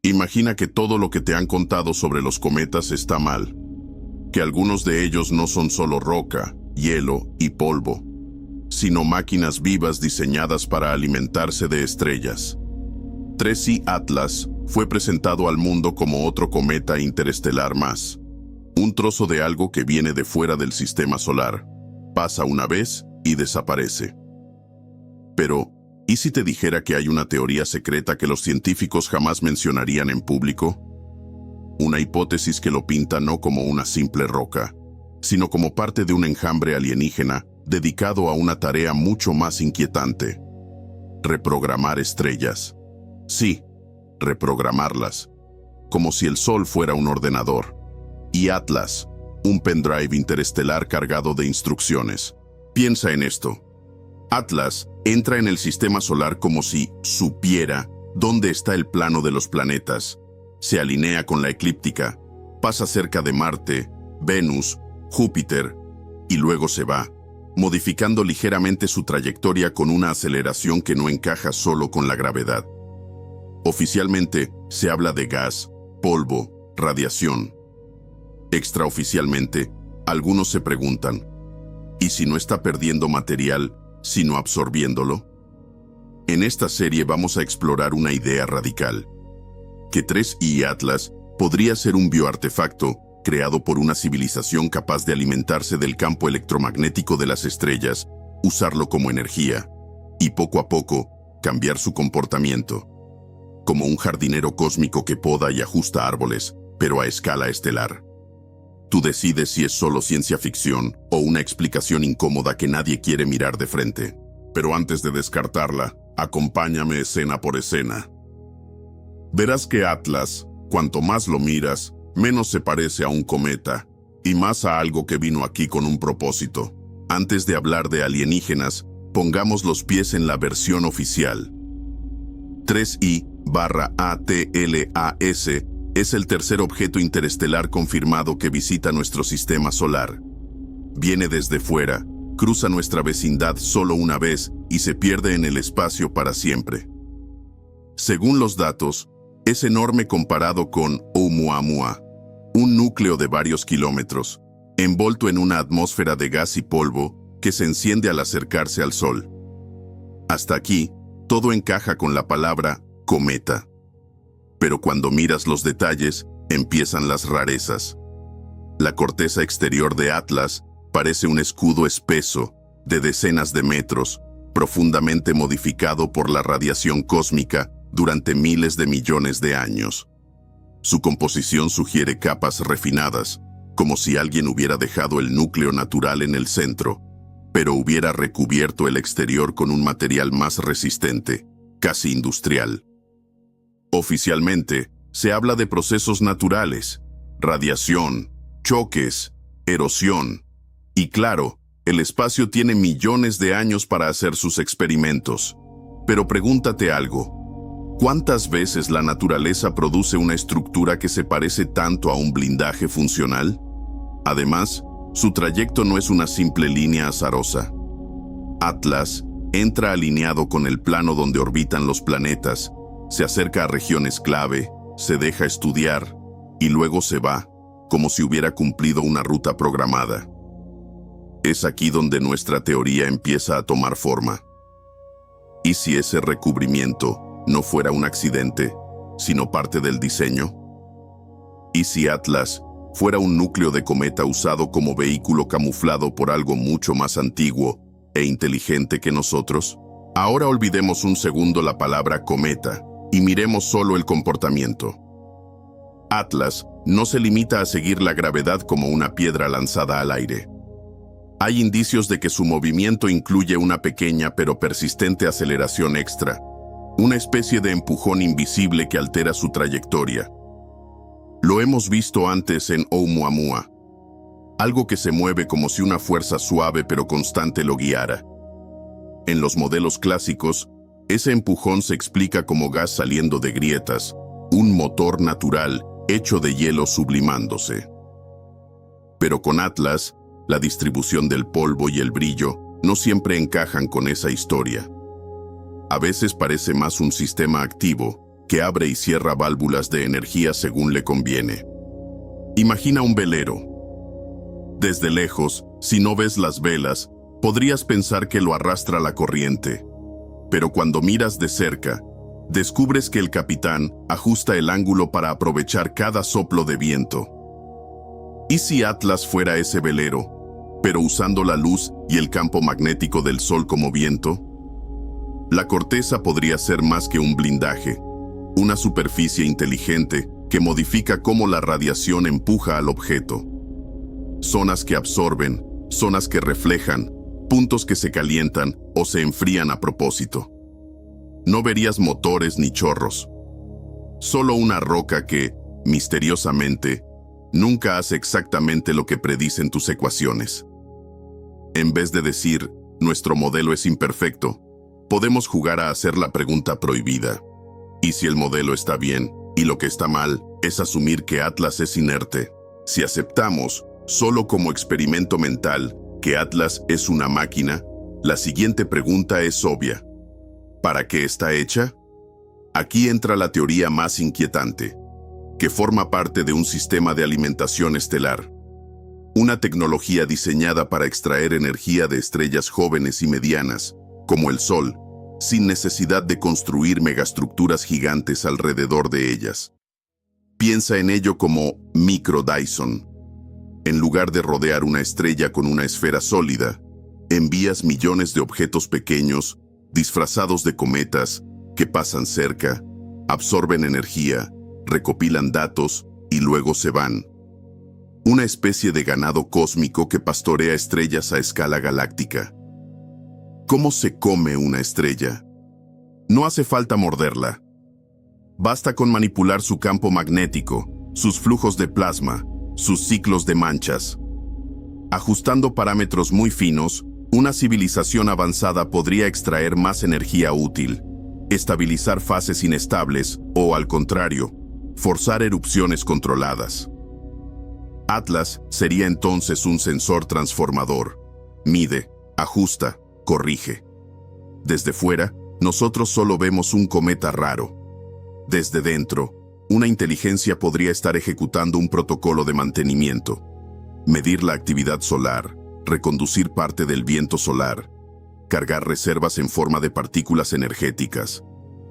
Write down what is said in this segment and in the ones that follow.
Imagina que todo lo que te han contado sobre los cometas está mal, que algunos de ellos no son solo roca, hielo y polvo, sino máquinas vivas diseñadas para alimentarse de estrellas. 3I Atlas fue presentado al mundo como otro cometa interestelar más, un trozo de algo que viene de fuera del sistema solar, pasa una vez y desaparece. Pero, ¿y si te dijera que hay una teoría secreta que los científicos jamás mencionarían en público? Una hipótesis que lo pinta no como una simple roca, sino como parte de un enjambre alienígena dedicado a una tarea mucho más inquietante: reprogramar estrellas. Sí, reprogramarlas, como si el Sol fuera un ordenador, y Atlas, un pendrive interestelar cargado de instrucciones. Piensa en esto. Atlas entra en el sistema solar como si supiera dónde está el plano de los planetas, se alinea con la eclíptica, pasa cerca de Marte, Venus, Júpiter, y luego se va, modificando ligeramente su trayectoria con una aceleración que no encaja solo con la gravedad. Oficialmente, se habla de gas, polvo, radiación. Extraoficialmente, algunos se preguntan, ¿y si no está perdiendo material, sino absorbiéndolo? En esta serie vamos a explorar una idea radical: que 3I Atlas podría ser un bioartefacto creado por una civilización capaz de alimentarse del campo electromagnético de las estrellas, usarlo como energía, y poco a poco, cambiar su comportamiento. Como un jardinero cósmico que poda y ajusta árboles, pero a escala estelar. Tú decides si es solo ciencia ficción o una explicación incómoda que nadie quiere mirar de frente. Pero antes de descartarla, acompáñame escena por escena. Verás que Atlas, cuanto más lo miras, menos se parece a un cometa, y más a algo que vino aquí con un propósito. Antes de hablar de alienígenas, pongamos los pies en la versión oficial. 3I/ATLAS es el tercer objeto interestelar confirmado que visita nuestro sistema solar. Viene desde fuera, cruza nuestra vecindad solo una vez y se pierde en el espacio para siempre. Según los datos, es enorme comparado con Oumuamua, un núcleo de varios kilómetros, envuelto en una atmósfera de gas y polvo que se enciende al acercarse al Sol. Hasta aquí, todo encaja con la palabra cometa. Pero cuando miras los detalles, empiezan las rarezas. La corteza exterior de Atlas parece un escudo espeso, de decenas de metros, profundamente modificado por la radiación cósmica durante miles de millones de años. Su composición sugiere capas refinadas, como si alguien hubiera dejado el núcleo natural en el centro, pero hubiera recubierto el exterior con un material más resistente, casi industrial. Oficialmente, se habla de procesos naturales, radiación, choques, erosión. Y claro, el espacio tiene millones de años para hacer sus experimentos. Pero pregúntate algo: ¿cuántas veces la naturaleza produce una estructura que se parece tanto a un blindaje funcional? Además, su trayecto no es una simple línea azarosa. Atlas entra alineado con el plano donde orbitan los planetas, se acerca a regiones clave, se deja estudiar y luego se va, como si hubiera cumplido una ruta programada. Es aquí donde nuestra teoría empieza a tomar forma. ¿Y si ese recubrimiento no fuera un accidente, sino parte del diseño? ¿Y si Atlas fuera un núcleo de cometa usado como vehículo camuflado por algo mucho más antiguo e inteligente que nosotros? Ahora olvidemos un segundo la palabra cometa y miremos solo el comportamiento. Atlas no se limita a seguir la gravedad como una piedra lanzada al aire. Hay indicios de que su movimiento incluye una pequeña pero persistente aceleración extra, una especie de empujón invisible que altera su trayectoria. Lo hemos visto antes en Oumuamua, algo que se mueve como si una fuerza suave pero constante lo guiara. En los modelos clásicos, ese empujón se explica como gas saliendo de grietas, un motor natural hecho de hielo sublimándose. Pero con Atlas, la distribución del polvo y el brillo no siempre encajan con esa historia. A veces parece más un sistema activo, que abre y cierra válvulas de energía según le conviene. Imagina un velero. Desde lejos, si no ves las velas, podrías pensar que lo arrastra la corriente. Pero cuando miras de cerca, descubres que el capitán ajusta el ángulo para aprovechar cada soplo de viento. ¿Y si Atlas fuera ese velero, pero usando la luz y el campo magnético del Sol como viento? La corteza podría ser más que un blindaje, una superficie inteligente que modifica cómo la radiación empuja al objeto. Zonas que absorben, zonas que reflejan, puntos que se calientan o se enfrían a propósito. No verías motores ni chorros. Solo una roca que, misteriosamente, nunca hace exactamente lo que predicen tus ecuaciones. En vez de decir, nuestro modelo es imperfecto, podemos jugar a hacer la pregunta prohibida. ¿Y si el modelo está bien y lo que está mal es asumir que Atlas es inerte? Si aceptamos, solo como experimento mental, que Atlas es una máquina, la siguiente pregunta es obvia. ¿Para qué está hecha? Aquí entra la teoría más inquietante, que forma parte de un sistema de alimentación estelar. Una tecnología diseñada para extraer energía de estrellas jóvenes y medianas, como el Sol, sin necesidad de construir megaestructuras gigantes alrededor de ellas. Piensa en ello como micro Dyson. En lugar de rodear una estrella con una esfera sólida, envías millones de objetos pequeños, disfrazados de cometas, que pasan cerca, absorben energía, recopilan datos y luego se van. Una especie de ganado cósmico que pastorea estrellas a escala galáctica. ¿Cómo se come una estrella? No hace falta morderla. Basta con manipular su campo magnético, sus flujos de plasma, sus ciclos de manchas. Ajustando parámetros muy finos, una civilización avanzada podría extraer más energía útil, estabilizar fases inestables o, al contrario, forzar erupciones controladas. Atlas sería entonces un sensor transformador. Mide, ajusta, corrige. Desde fuera, nosotros solo vemos un cometa raro. Desde dentro, una inteligencia podría estar ejecutando un protocolo de mantenimiento. Medir la actividad solar, reconducir parte del viento solar, cargar reservas en forma de partículas energéticas,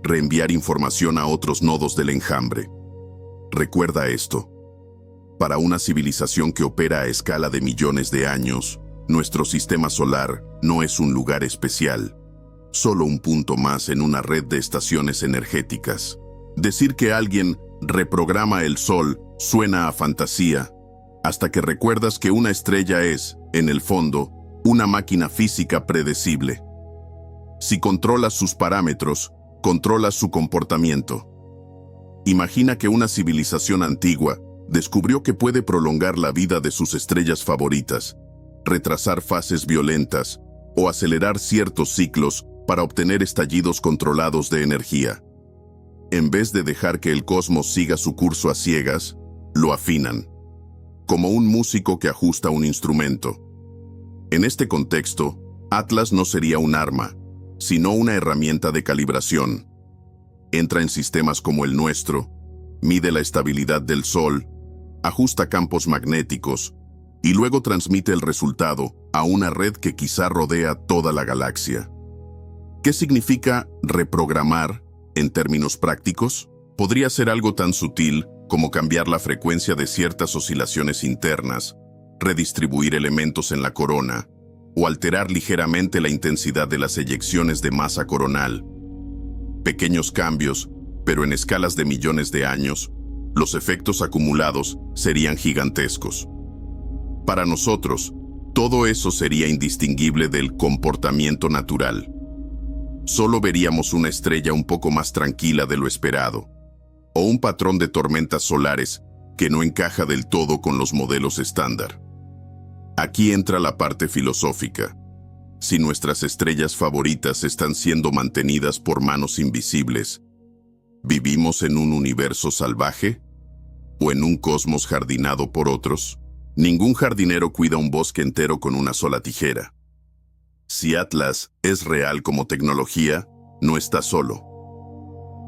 reenviar información a otros nodos del enjambre. Recuerda esto. Para una civilización que opera a escala de millones de años, nuestro sistema solar no es un lugar especial, solo un punto más en una red de estaciones energéticas. Decir que alguien reprograma el Sol suena a fantasía, hasta que recuerdas que una estrella es, en el fondo, una máquina física predecible. Si controlas sus parámetros, controlas su comportamiento. Imagina que una civilización antigua descubrió que puede prolongar la vida de sus estrellas favoritas, retrasar fases violentas o acelerar ciertos ciclos para obtener estallidos controlados de energía. En vez de dejar que el cosmos siga su curso a ciegas, lo afinan, como un músico que ajusta un instrumento. En este contexto, Atlas no sería un arma, sino una herramienta de calibración. Entra en sistemas como el nuestro, mide la estabilidad del Sol, ajusta campos magnéticos y luego transmite el resultado a una red que quizá rodea toda la galaxia. ¿Qué significa reprogramar en términos prácticos? Podría ser algo tan sutil como cambiar la frecuencia de ciertas oscilaciones internas, redistribuir elementos en la corona o alterar ligeramente la intensidad de las eyecciones de masa coronal. Pequeños cambios, pero en escalas de millones de años, los efectos acumulados serían gigantescos. Para nosotros, todo eso sería indistinguible del comportamiento natural. Solo veríamos una estrella un poco más tranquila de lo esperado, o un patrón de tormentas solares que no encaja del todo con los modelos estándar. Aquí entra la parte filosófica. Si nuestras estrellas favoritas están siendo mantenidas por manos invisibles, ¿vivimos en un universo salvaje? ¿O en un cosmos jardinado por otros? Ningún jardinero cuida un bosque entero con una sola tijera. Si Atlas es real como tecnología, no está solo.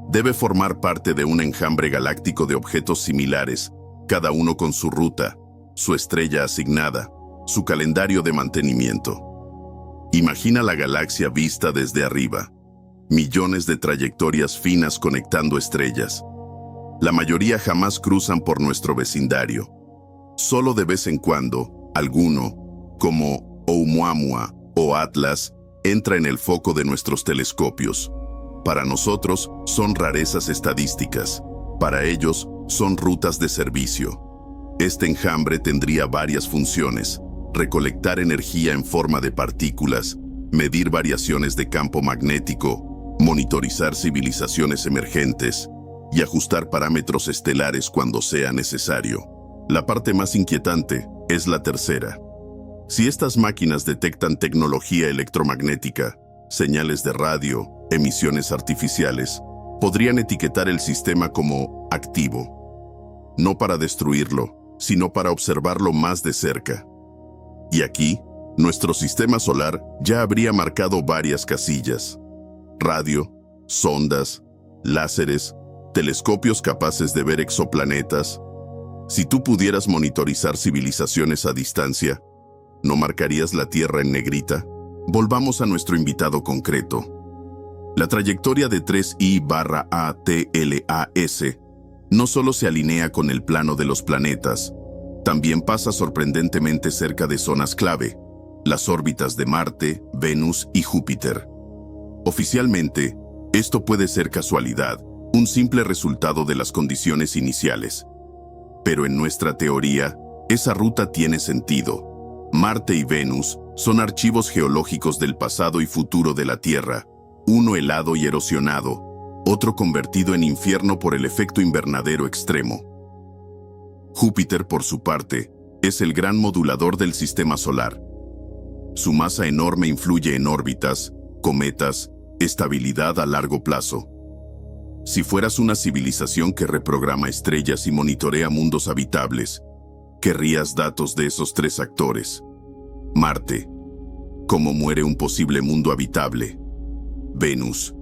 Debe formar parte de un enjambre galáctico de objetos similares, cada uno con su ruta, su estrella asignada, su calendario de mantenimiento. Imagina la galaxia vista desde arriba. Millones de trayectorias finas conectando estrellas. La mayoría jamás cruzan por nuestro vecindario. Solo de vez en cuando, alguno, como Oumuamua o Atlas, entra en el foco de nuestros telescopios. Para nosotros, son rarezas estadísticas. Para ellos, son rutas de servicio. Este enjambre tendría varias funciones: recolectar energía en forma de partículas, medir variaciones de campo magnético, monitorizar civilizaciones emergentes y ajustar parámetros estelares cuando sea necesario. La parte más inquietante es la tercera. Si estas máquinas detectan tecnología electromagnética, señales de radio, emisiones artificiales, podrían etiquetar el sistema como activo. No para destruirlo, sino para observarlo más de cerca. Y aquí, nuestro sistema solar ya habría marcado varias casillas: radio, sondas, láseres, telescopios capaces de ver exoplanetas. Si tú pudieras monitorizar civilizaciones a distancia, ¿no marcarías la Tierra en negrita? Volvamos a nuestro invitado concreto. La trayectoria de 3I/ATLAS no solo se alinea con el plano de los planetas, también pasa sorprendentemente cerca de zonas clave, las órbitas de Marte, Venus y Júpiter. Oficialmente, esto puede ser casualidad, un simple resultado de las condiciones iniciales. Pero en nuestra teoría, esa ruta tiene sentido. Marte y Venus son archivos geológicos del pasado y futuro de la Tierra, uno helado y erosionado, otro convertido en infierno por el efecto invernadero extremo. Júpiter, por su parte, es el gran modulador del sistema solar. Su masa enorme influye en órbitas, cometas, estabilidad a largo plazo. Si fueras una civilización que reprograma estrellas y monitorea mundos habitables, querrías datos de esos tres actores. Marte: ¿cómo muere un posible mundo habitable? Venus: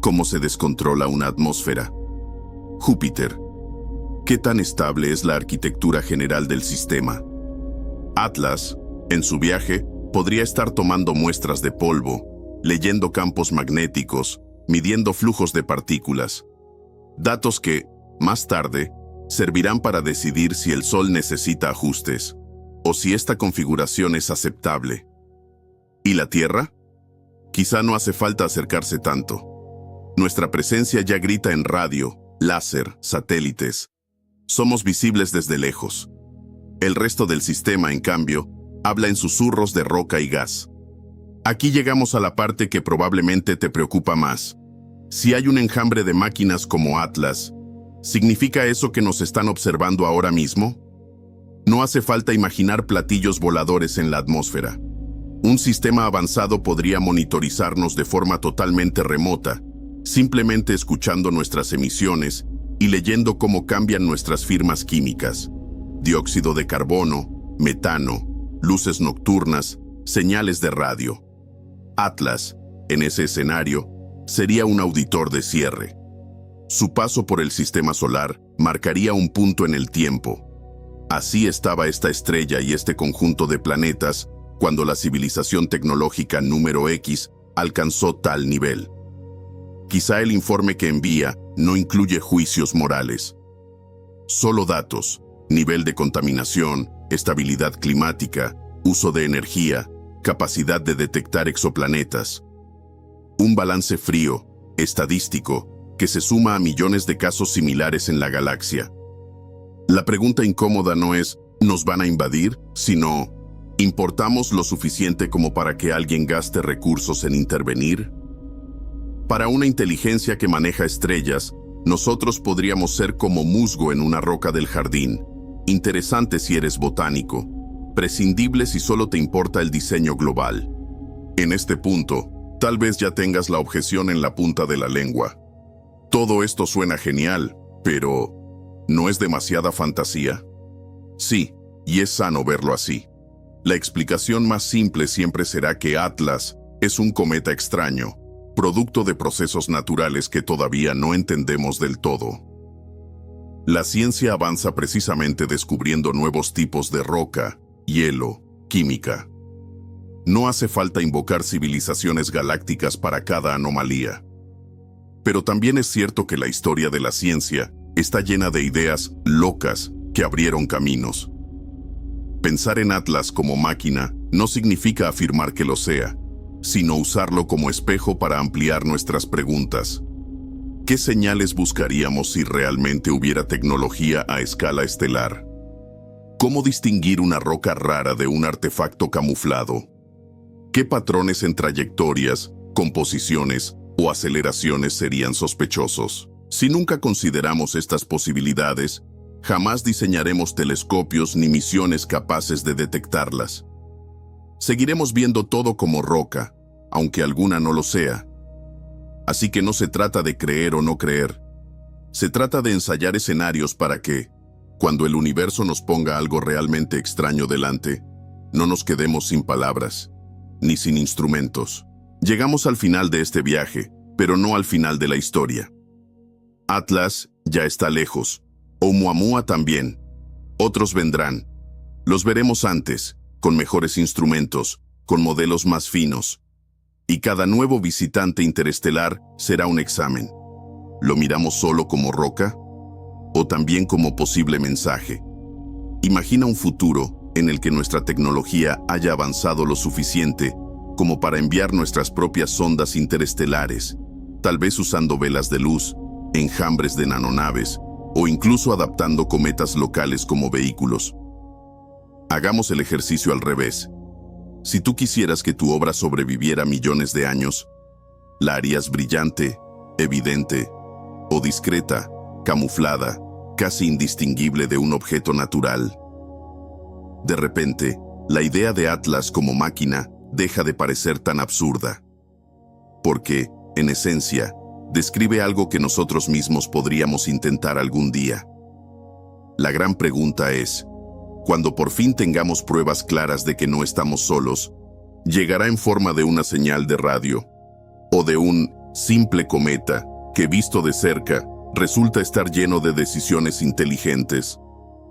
¿cómo se descontrola una atmósfera? Júpiter: ¿qué tan estable es la arquitectura general del sistema? Atlas, en su viaje, podría estar tomando muestras de polvo, leyendo campos magnéticos, midiendo flujos de partículas. Datos que, más tarde, servirán para decidir si el Sol necesita ajustes, o si esta configuración es aceptable. ¿Y la Tierra? Quizá no hace falta acercarse tanto. Nuestra presencia ya grita en radio, láser, satélites. Somos visibles desde lejos. El resto del sistema, en cambio, habla en susurros de roca y gas. Aquí llegamos a la parte que probablemente te preocupa más. Si hay un enjambre de máquinas como Atlas, ¿significa eso que nos están observando ahora mismo? No hace falta imaginar platillos voladores en la atmósfera. Un sistema avanzado podría monitorizarnos de forma totalmente remota, simplemente escuchando nuestras emisiones y leyendo cómo cambian nuestras firmas químicas: dióxido de carbono, metano, luces nocturnas, señales de radio. Atlas, en ese escenario, sería un auditor de cierre. Su paso por el sistema solar marcaría un punto en el tiempo. Así estaba esta estrella y este conjunto de planetas cuando la civilización tecnológica número X alcanzó tal nivel. Quizá el informe que envía no incluye juicios morales. Solo datos: nivel de contaminación, estabilidad climática, uso de energía, capacidad de detectar exoplanetas. Un balance frío, estadístico, que se suma a millones de casos similares en la galaxia. La pregunta incómoda no es ¿nos van a invadir?, sino ¿importamos lo suficiente como para que alguien gaste recursos en intervenir? Para una inteligencia que maneja estrellas, nosotros podríamos ser como musgo en una roca del jardín. Interesante si eres botánico, prescindible si solo te importa el diseño global. En este punto, tal vez ya tengas la objeción en la punta de la lengua. Todo esto suena genial, pero ¿no es demasiada fantasía? Sí, y es sano verlo así. La explicación más simple siempre será que Atlas es un cometa extraño, producto de procesos naturales que todavía no entendemos del todo. La ciencia avanza precisamente descubriendo nuevos tipos de roca, hielo, química. No hace falta invocar civilizaciones galácticas para cada anomalía. Pero también es cierto que la historia de la ciencia está llena de ideas locas que abrieron caminos. Pensar en Atlas como máquina no significa afirmar que lo sea, sino usarlo como espejo para ampliar nuestras preguntas. ¿Qué señales buscaríamos si realmente hubiera tecnología a escala estelar? ¿Cómo distinguir una roca rara de un artefacto camuflado? ¿Qué patrones en trayectorias, composiciones o aceleraciones serían sospechosos? Si nunca consideramos estas posibilidades, jamás diseñaremos telescopios ni misiones capaces de detectarlas. Seguiremos viendo todo como roca, aunque alguna no lo sea. Así que no se trata de creer o no creer. Se trata de ensayar escenarios para que, cuando el universo nos ponga algo realmente extraño delante, no nos quedemos sin palabras, ni sin instrumentos. Llegamos al final de este viaje, pero no al final de la historia. Atlas ya está lejos. Oumuamua también. Otros vendrán. Los veremos antes, con mejores instrumentos, con modelos más finos. Y cada nuevo visitante interestelar será un examen. ¿Lo miramos solo como roca? ¿O también como posible mensaje? Imagina un futuro en el que nuestra tecnología haya avanzado lo suficiente como para enviar nuestras propias sondas interestelares, tal vez usando velas de luz, enjambres de nanonaves, o incluso adaptando cometas locales como vehículos. Hagamos el ejercicio al revés. Si tú quisieras que tu obra sobreviviera millones de años, ¿la harías brillante, evidente, o discreta, camuflada, casi indistinguible de un objeto natural? De repente, la idea de Atlas como máquina deja de parecer tan absurda. Porque, en esencia, describe algo que nosotros mismos podríamos intentar algún día. La gran pregunta es, cuando por fin tengamos pruebas claras de que no estamos solos, ¿llegará en forma de una señal de radio o de un simple cometa que, visto de cerca, resulta estar lleno de decisiones inteligentes?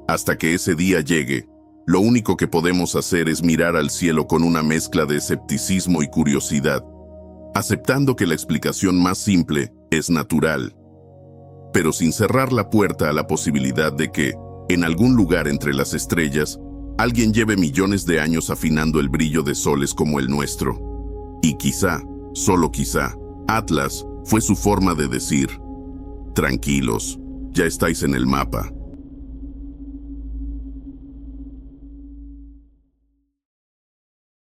Hasta que ese día llegue, lo único que podemos hacer es mirar al cielo con una mezcla de escepticismo y curiosidad, aceptando que la explicación más simple es natural, pero sin cerrar la puerta a la posibilidad de que, en algún lugar entre las estrellas, alguien lleve millones de años afinando el brillo de soles como el nuestro. Y quizá, solo quizá, Atlas fue su forma de decir: tranquilos, ya estáis en el mapa.